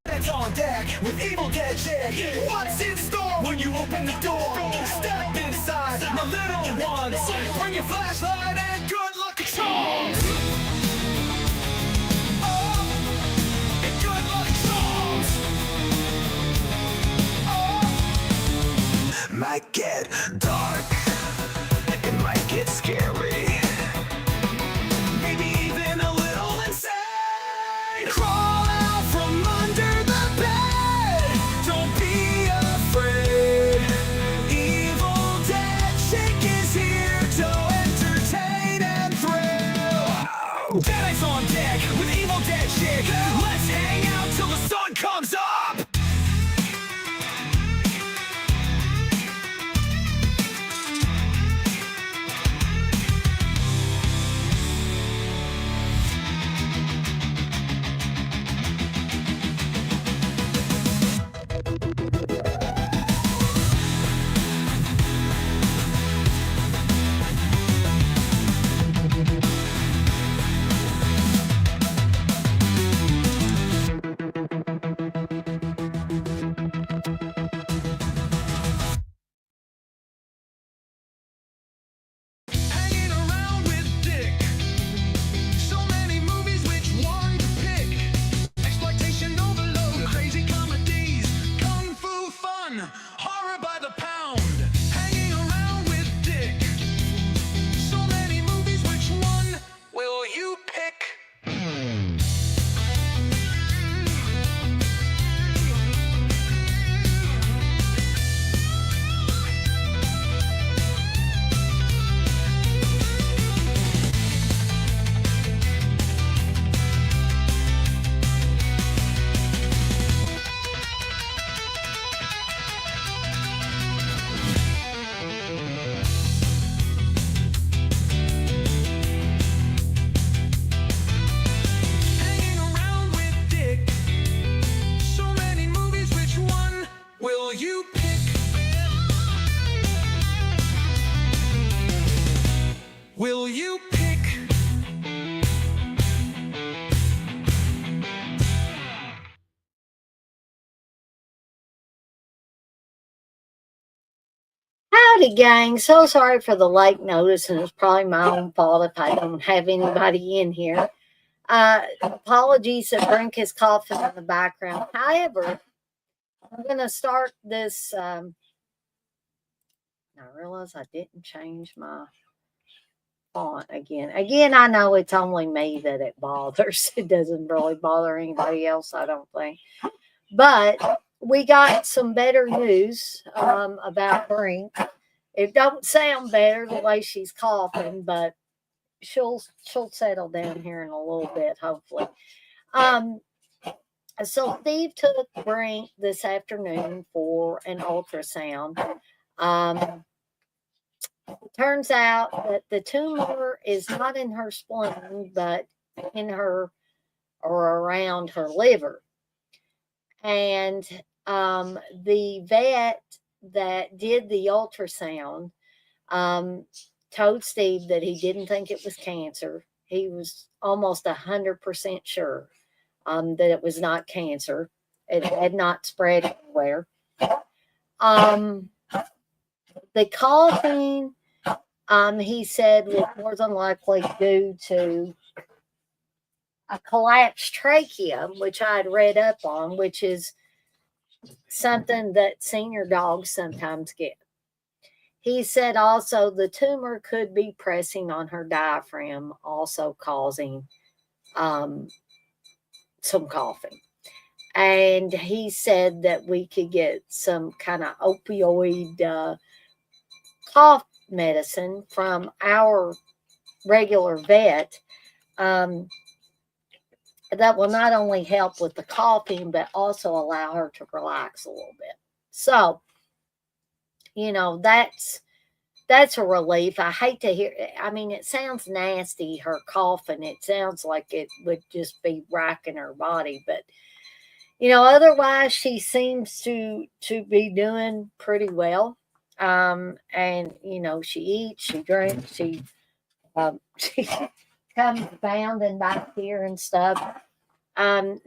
It's on deck with Evil Dead Chick. What's in store when you open the door? Step inside, my little ones. Bring your flashlight and good luck charms. Oh, and good luck charms. Oh, might get dark. It might get scary. Maybe even a little insane. Crawl out from under the bed. Don't be afraid. Evil Dead Chick is here to entertain and thrill. Deadites on deck with Evil Dead Chick. Let's hang out till the sun comes up. Hanging around with Dick. So many movies, which one to pick? Exploitation overload, crazy comedies, kung fu fun, horror by the pound. Hanging around with Dick. So many movies, which one will you pick? Hanging around with Dick. So many movies, which one will you pick? Will you pick? Howdy, gang. So sorry for the late notice, and it's probably my own fault if I don't have anybody in here. Apologies that Brink is coughing in the background. However, I'm going to start this. I realize I didn't change my font again. Again, I know it's only me that it bothers. It doesn't really bother anybody else, I don't think. But we got some better news about Brink. It don't sound better the way she's coughing, but she'll settle down here in a little bit, hopefully. So Steve took Brink this afternoon for an ultrasound. Turns out that the tumor is not in her spleen, but in her or around her liver. And the vet that did the ultrasound told Steve that he didn't think it was cancer. He was almost 100% sure that it was not cancer. It had not spread anywhere. The coughing, he said, was more than likely due to a collapsed trachea, which I'd read up on, which is something that senior dogs sometimes get. He said also the tumor could be pressing on her diaphragm, also causing some coughing. And he said that we could get some kind of opioid cough medicine from our regular vet that will not only help with the coughing, but also allow her to relax a little bit. So, that's a relief. I hate to hear. I mean, it sounds nasty, her coughing. It sounds like it would just be racking her body, but otherwise she seems to be doing pretty well. And she eats, she drinks, she she comes bounding back here and stuff.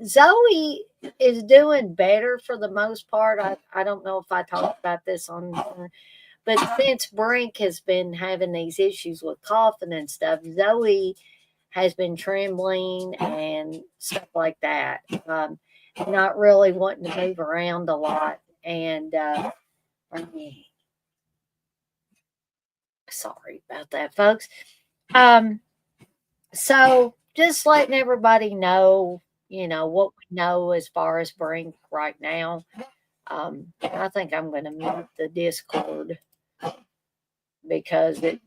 Zoe is doing better for the most part. I don't know if I talked about this on, but since Brink has been having these issues with coughing and stuff, Zoe has been trembling and stuff like that. Not really wanting to move around a lot. And sorry about that, folks. Um, so just letting everybody know, what we know as far as Brink right now. I think I'm going to mute the Discord because it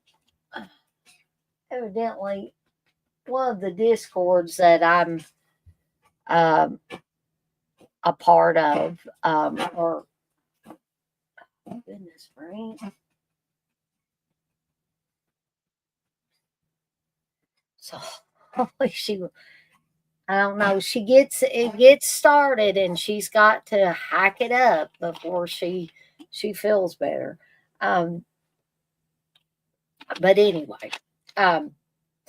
evidently one of the Discords that I'm um, a part of, or oh goodness, Brink. So hopefully I don't know. It gets started, and she's got to hack it up before she feels better. Um, but anyway, um,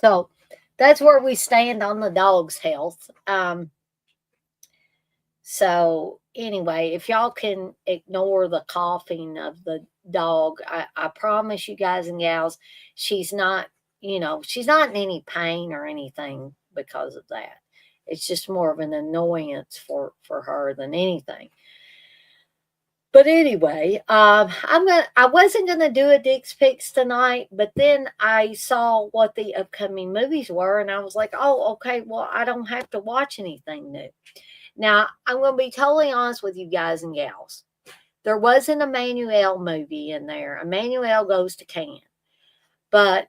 so that's where we stand on the dog's health. So anyway, if y'all can ignore the coughing of the dog, I promise you guys and gals, she's not, she's not in any pain or anything because of that. It's just more of an annoyance for her than anything. But anyway, I wasn't gonna do a Dick's Picks tonight, but then I saw what the upcoming movies were, and I was like, oh, okay, well, I don't have to watch anything new. Now, I'm going to be totally honest with you guys and gals. There was an Emmanuel movie in there. Emmanuel Goes to Cannes. But,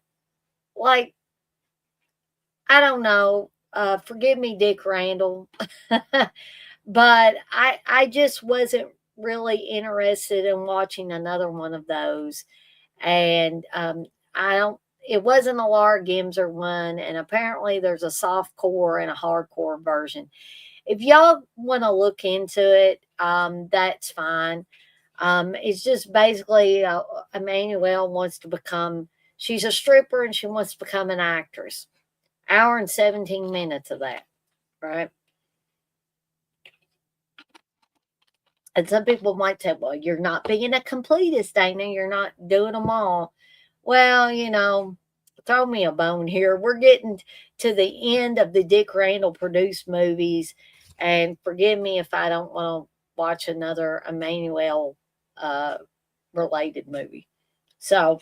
like, I don't know. Forgive me, Dick Randall. But I just wasn't really interested in watching another one of those. And it wasn't a Laura Gimser one. And apparently there's a soft core and a hardcore version. If y'all want to look into it, that's fine. It's just basically Emmanuel wants to become, she's a stripper and she wants to become an actress. Hour and 17 minutes of that, right? And some people might say, well, you're not being a completist, Dana. You're not doing them all. Well, throw me a bone here. We're getting to the end of the Dick Randall produced movies. And forgive me if I don't want to watch another Emmanuel related movie. So,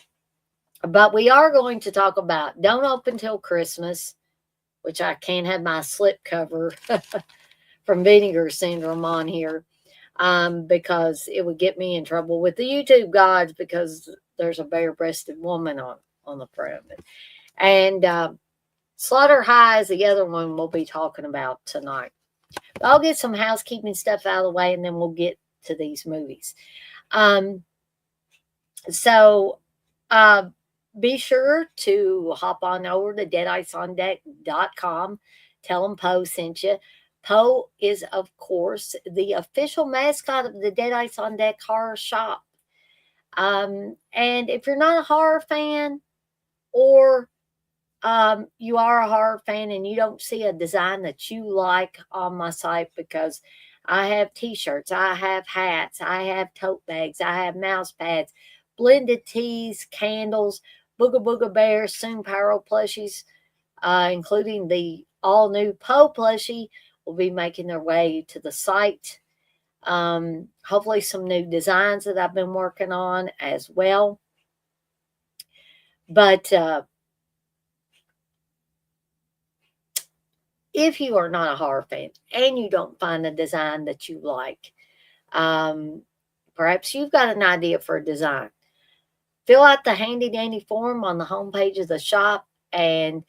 but we are going to talk about Don't Open Till Christmas, which I can't have my slip cover from Vinegar Syndrome on here because it would get me in trouble with the YouTube gods because there's a bare-breasted woman on the front of it. And Slaughter High is the other one we'll be talking about tonight. I'll get some housekeeping stuff out of the way, and then we'll get to these movies. So be sure to hop on over to deadiceondeck.com. Tell them Poe sent you. Poe is, of course, the official mascot of the Dead Ice on Deck horror shop. And if you're not a horror fan, or you are a horror fan and you don't see a design that you like on my site, because I have t-shirts, I have hats, I have tote bags, I have mouse pads, blended teas, candles, Booga Booga Bear, soon Pyro plushies, including the all-new Poe plushie, will be making their way to the site. Hopefully some new designs that I've been working on as well. But if you are not a horror fan and you don't find a design that you like, perhaps you've got an idea for a design. Fill out the handy dandy form on the homepage of the shop, and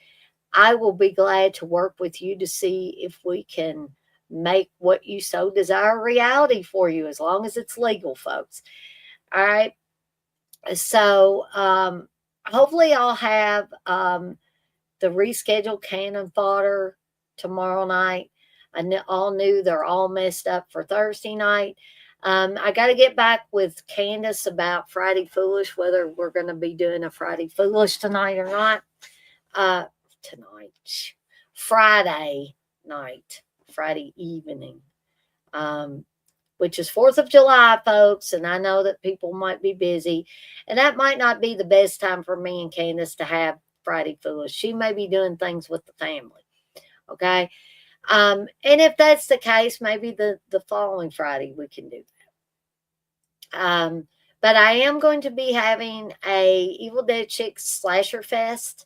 I will be glad to work with you to see if we can make what you so desire a reality for you, as long as it's legal, folks. All right. So hopefully I'll have the rescheduled Cannon Fodder tomorrow night. I all knew they're all messed up for Thursday night. I got to get back with Candace about Friday Foolish, whether we're going to be doing a Friday Foolish tonight or not. Friday night, Friday evening. which is 4th of July, folks. And I know that people might be busy. And that might not be the best time for me and Candace to have Friday Foolish. She may be doing things with the family. Okay. And if that's the case, maybe the following Friday we can do that. But I am going to be having a Evil Dead Chicks Slasher Fest.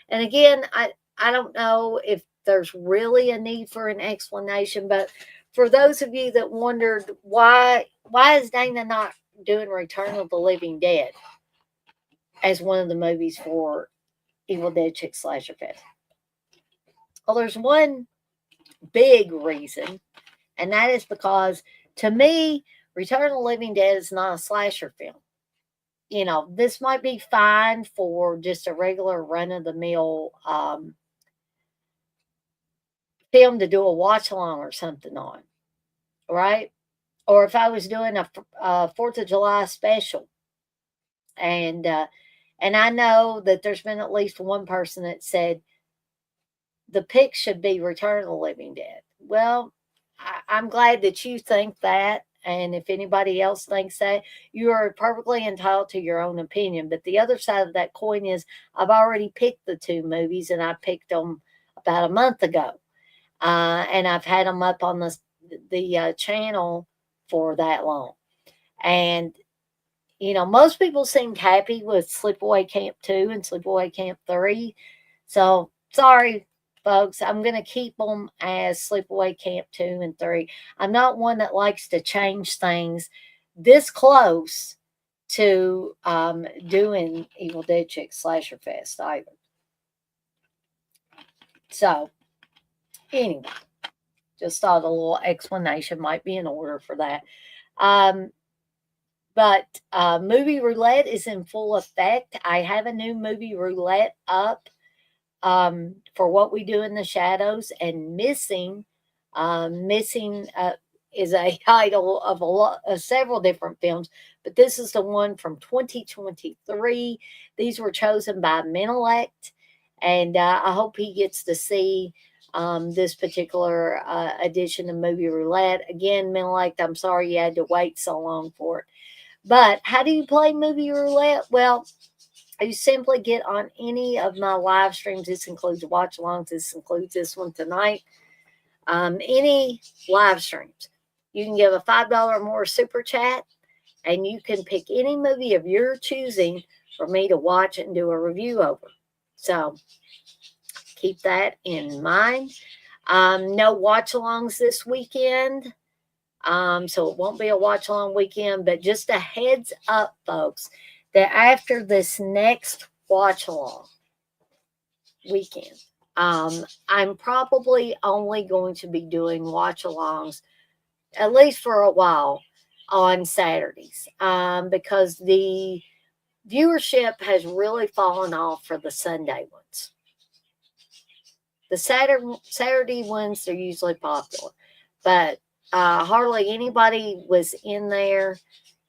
And again, I don't know if there's really a need for an explanation, but for those of you that wondered why is Dana not doing Return of the Living Dead as one of the movies for Evil Dead Chicks Slasher Fest? Well, there's one big reason, and that is because to me, Return of the Living Dead is not a slasher film. You know, this might be fine for just a regular run-of-the-mill film to do a watch-along or something on, right? Or if I was doing a 4th of July special, and I know that there's been at least one person that said the pick should be Return of the Living Dead. Well, I'm glad that you think that. And if anybody else thinks that, you are perfectly entitled to your own opinion. But the other side of that coin is I've already picked the two movies, and I picked them about a month ago. And I've had them up on the channel for that long. And, you know, most people seemed happy with Sleepaway Camp 2 and Sleepaway Camp 3. So, sorry, folks, I'm going to keep them as Sleepaway Camp 2 and 3. I'm not one that likes to change things this close to doing Evil Dead Chicks Slasher Fest either. So, anyway, just thought a little explanation might be in order for that. But movie roulette is in full effect. I have a new movie roulette up for What We Do in the Shadows, and Missing. Missing is a title of several different films, but this is the one from 2023. These were chosen by Menelect, and I hope he gets to see this particular edition of Movie Roulette. Again, Menelect, I'm sorry you had to wait so long for it. But how do you play Movie Roulette? Well, you simply get on any of my live streams. This includes watch alongs. This includes this one tonight. Any live streams. You can give a $5 or more super chat, and you can pick any movie of your choosing for me to watch and do a review over. So keep that in mind. No watch alongs this weekend. So it won't be a watch along weekend, but just a heads up, folks, that after this next watch along weekend, I'm probably only going to be doing watch alongs, at least for a while, on Saturdays, because the viewership has really fallen off for the Sunday ones. The Saturday ones are usually popular, but hardly anybody was in there.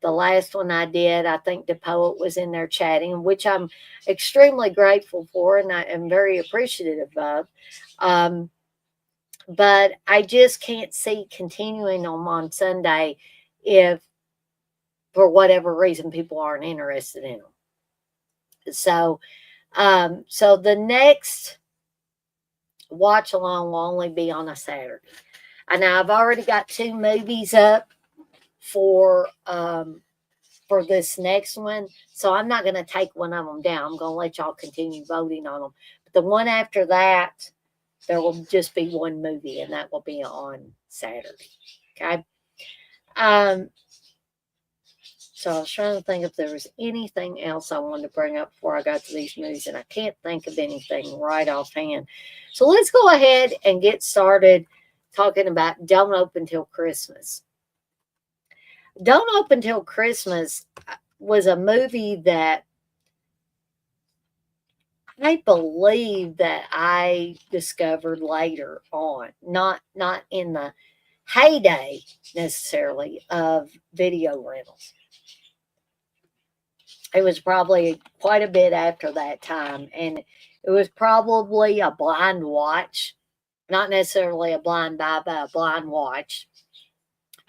The last one I did, I think the poet was in there chatting, which I'm extremely grateful for and I am very appreciative of. But I just can't see continuing them on Sunday if, for whatever reason, people aren't interested in them. So the next watch along will only be on a Saturday. And I've already got 2 movies up for this next one, so I'm not going to take one of them down. I'm going to let y'all continue voting on them. But the one after that, there will just be one movie, and that will be on Saturday. Okay. So I was trying to think if there was anything else I wanted to bring up before I got to these movies, and I can't think of anything right offhand. So let's go ahead and get started talking about Don't Open Till Christmas. Don't Open Till Christmas was a movie that I believe that I discovered later on, not in the heyday necessarily of video rentals. It was probably quite a bit after that time, and it was probably a blind watch, not necessarily a blind buy, but a blind watch.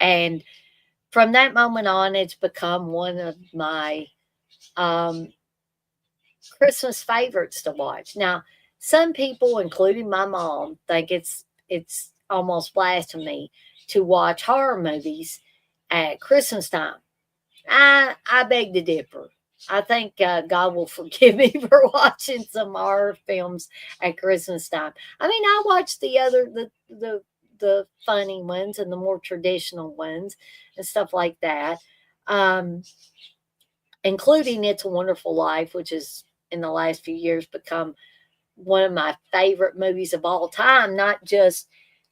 And from that moment on, it's become one of my um, Christmas favorites to watch. Now, some people, including my mom, think it's almost blasphemy to watch horror movies at Christmas time. I beg to differ. I think God will forgive me for watching some horror films at Christmas time. I mean, I watch the funny ones and the more traditional ones and stuff like that, um, including It's a Wonderful Life, which is in the last few years become one of my favorite movies of all time. Not just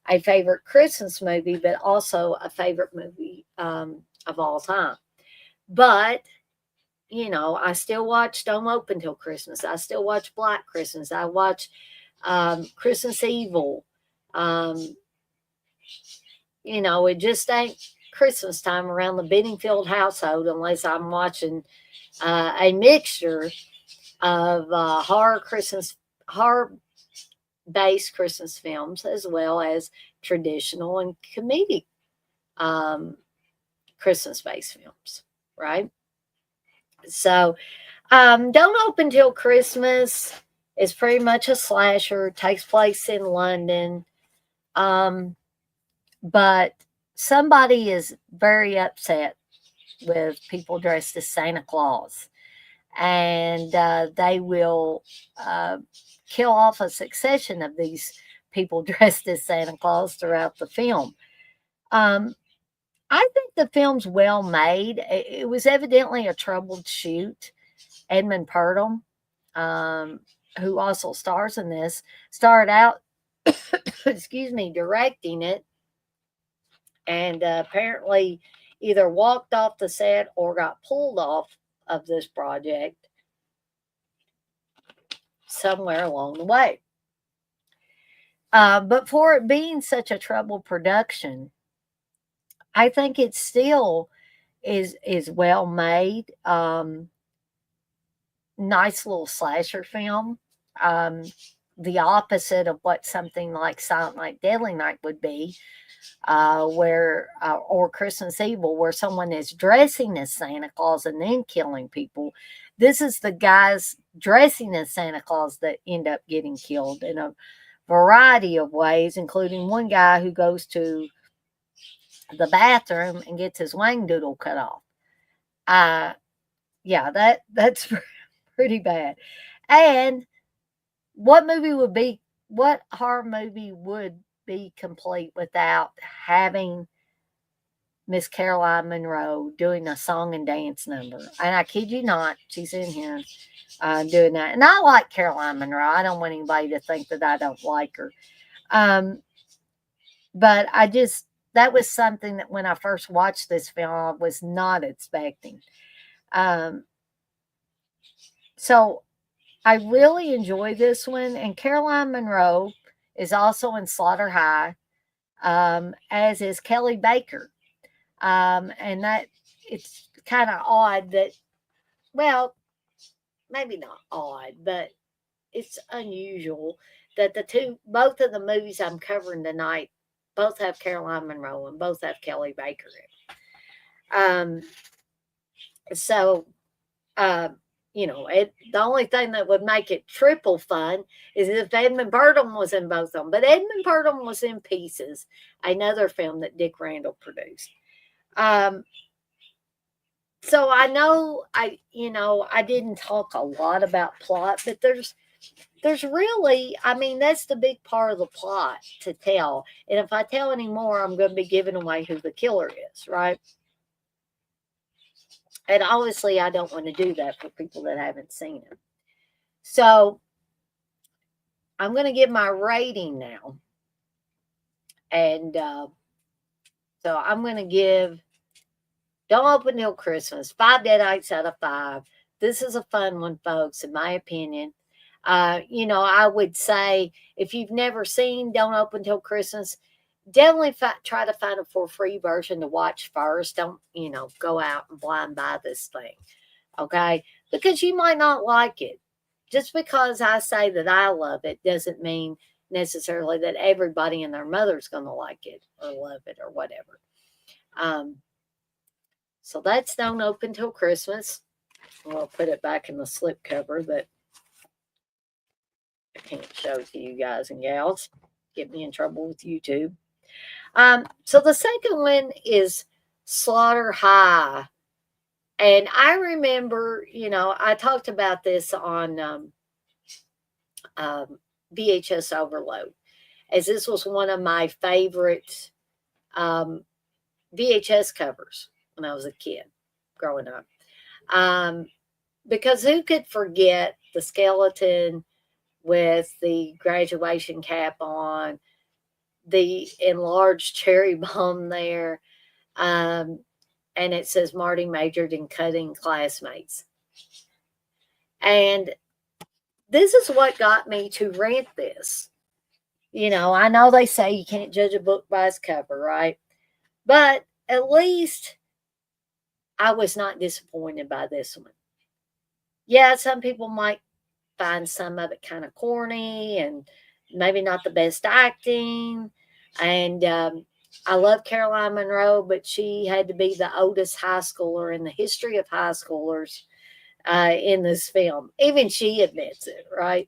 a favorite Christmas movie, but also a favorite movie of all time. But I still watch Don't Open Till Christmas. I still watch Black Christmas. I watch Christmas Evil. Um, it just ain't Christmas time around the Bedingfield household unless I'm watching a mixture of horror based Christmas films as well as traditional and comedic um, Christmas based films, right? So, Don't Open Till Christmas is pretty much a slasher, takes place in London. Um, but somebody is very upset with people dressed as Santa Claus. And they will kill off a succession of these people dressed as Santa Claus throughout the film. Um, I think the film's well made. It was evidently a troubled shoot. Edmund Purdom, um, who also stars in this, started out, excuse me, directing it, and apparently either walked off the set or got pulled off of this project somewhere along the way. But for it being such a troubled production, I think it still is well made. Nice little slasher film. Um, the opposite of what something like Silent Night, Deadly Night would be, or Christmas Evil, where someone is dressing as Santa Claus and then killing people. This is the guys dressing as Santa Claus that end up getting killed in a variety of ways, including one guy who goes to the bathroom and gets his wang doodle cut off. Yeah, that's pretty bad. And what horror movie would be complete without having Miss Caroline Monroe doing a song and dance number? And I kid you not, she's in here doing that. And I like Caroline Monroe. I don't want anybody to think that I don't like her. But that was something that when I first watched this film, I was not expecting. So I really enjoy this one. And Caroline Monroe is also in Slaughter High, as is Kelly Baker. And that it's kind of odd that, well, maybe not odd, but it's unusual that both of the movies I'm covering tonight, both have Caroline Monroe and both have Kelly Baker in. So, the only thing that would make it triple fun is if Edmund Purdom was in both of them. But Edmund Purdom was in Pieces, another film that Dick Randall produced. So I know I didn't talk a lot about plot, but there's really, I mean, that's the big part of the plot to tell. And if I tell any more, I'm going to be giving away who the killer is, right? And obviously, I don't want to do that for people that haven't seen it. So I'm going to give my rating now. And so I'm going to give Don't Open Till Christmas 5 deadites out of 5. This is a fun one, folks, in my opinion. I would say if you've never seen Don't Open Till Christmas, definitely try to find a for free version to watch first. Don't, go out and blind buy this thing. Okay? Because you might not like it. Just because I say that I love it doesn't mean necessarily that everybody and their mother's going to like it or love it or whatever. So that's don't open till Christmas. I'll put it back in the slip cover that I can't show to you guys and gals. Get me in trouble with YouTube. So the second one is Slaughter High. And I remember, I talked about this on VHS Overload, as this was one of my favorite VHS covers when I was a kid growing up. Because who could forget the skeleton with the graduation cap on, the enlarged cherry bomb there, and it says Marty majored in cutting classmates. And this is what got me to rent this. I know they say you can't judge a book by its cover, right? But at least I was not disappointed by this one. Yeah, some people might find some of it kind of corny and maybe not the best acting. And I love Caroline Munro, but she had to be the oldest high schooler in the history of high schoolers in this film. Even she admits it, right?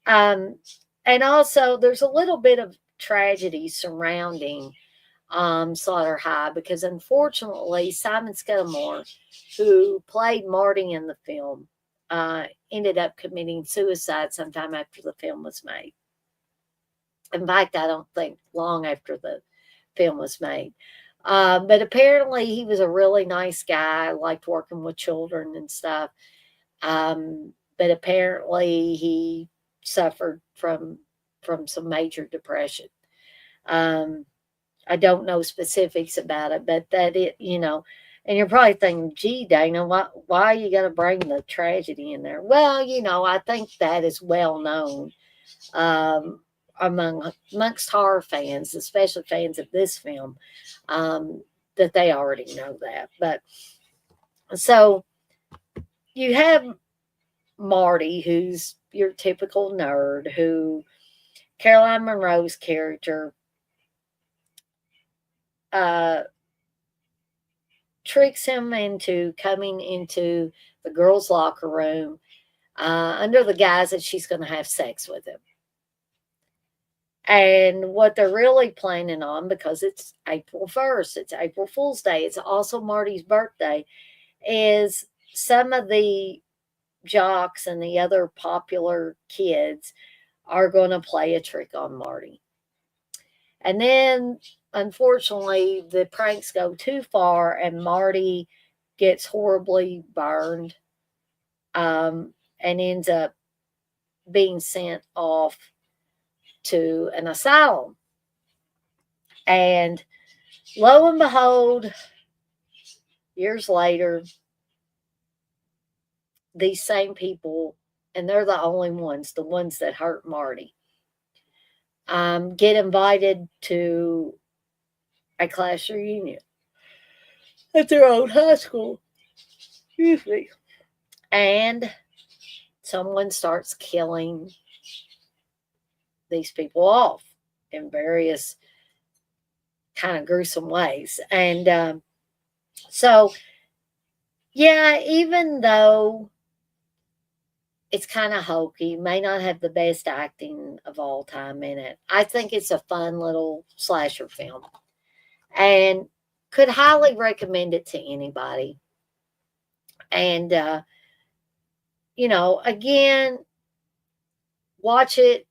And also, there's a little bit of tragedy surrounding Slaughter High because, unfortunately, Simon Scudamore, who played Marty in the film, ended up committing suicide sometime after the film was made. In fact, I don't think long after the film was made. But apparently he was a really nice guy, liked working with children and stuff. But apparently he suffered from some major depression. I don't know specifics about it, but and you're probably thinking, gee, Dana, why you got to bring the tragedy in there? Well, I think that is well known amongst horror fans, especially fans of this film, that they already know that. But so you have Marty, who's your typical nerd, who Caroline Munro's character tricks him into coming into the girls' locker room under the guise that she's going to have sex with him. And what they're really planning on, because it's April 1st, it's April Fool's Day, it's also Marty's birthday, is some of the jocks and the other popular kids are going to play a trick on Marty. And then, unfortunately, the pranks go too far and Marty gets horribly burned and ends up being sent off to an asylum. And lo and behold, years later, these same people, and they're the only ones, the ones that hurt Marty, get invited to a class reunion at their old high school. Excuse me. And someone starts killing these people off in various kind of gruesome ways. And so, yeah, even though it's kind of hokey, may not have the best acting of all time in it, I think it's a fun little slasher film and could highly recommend it to anybody. And, again, watch it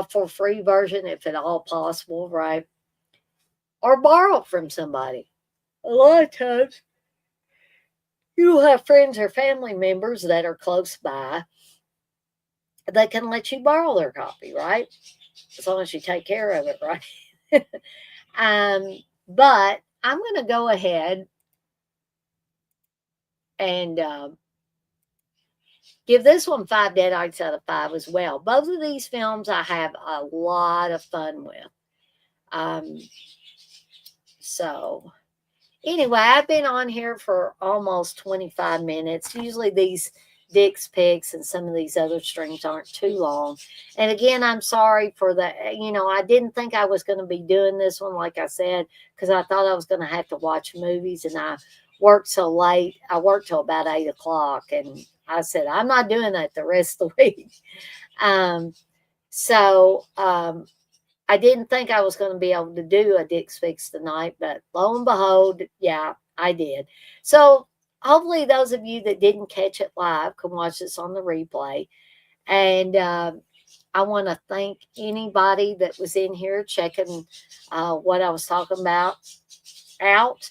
for free version if at all possible, right? Or borrow it from somebody. A lot of times, you'll have friends or family members that are close by that can let you borrow their copy, right? As long as you take care of it, right? But I'm going to go ahead and give this one 5 deadites out of 5 as well. Both of these films I have a lot of fun with. So anyway, I've been on here for almost 25 minutes. Usually these Dick's Picks and some of these other streams aren't too long. And again, I'm sorry for that. I didn't think I was going to be doing this one, like I said, because I thought I was going to have to watch movies, and I worked so late. I worked till about 8 o'clock, and I said, I'm not doing that the rest of the week. So I didn't think I was going to be able to do a Dick's Fix tonight, but lo and behold, yeah, I did. So hopefully those of you that didn't catch it live can watch this on the replay. And I want to thank anybody that was in here checking what I was talking about out.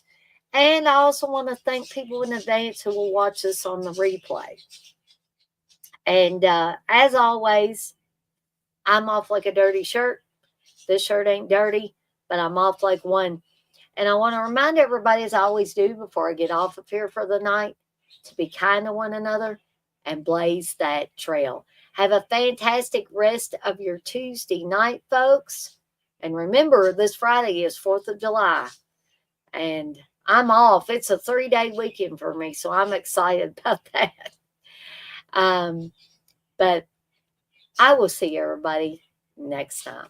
And I also want to thank people in advance who will watch this on the replay. And as always, I'm off like a dirty shirt. This shirt ain't dirty, but I'm off like one. And I want to remind everybody, as I always do before I get off of here for the night, to be kind to one another and blaze that trail. Have a fantastic rest of your Tuesday night, folks. And remember, this Friday is 4th of July. And I'm off. It's a 3-day weekend for me, so I'm excited about that. But I will see everybody next time.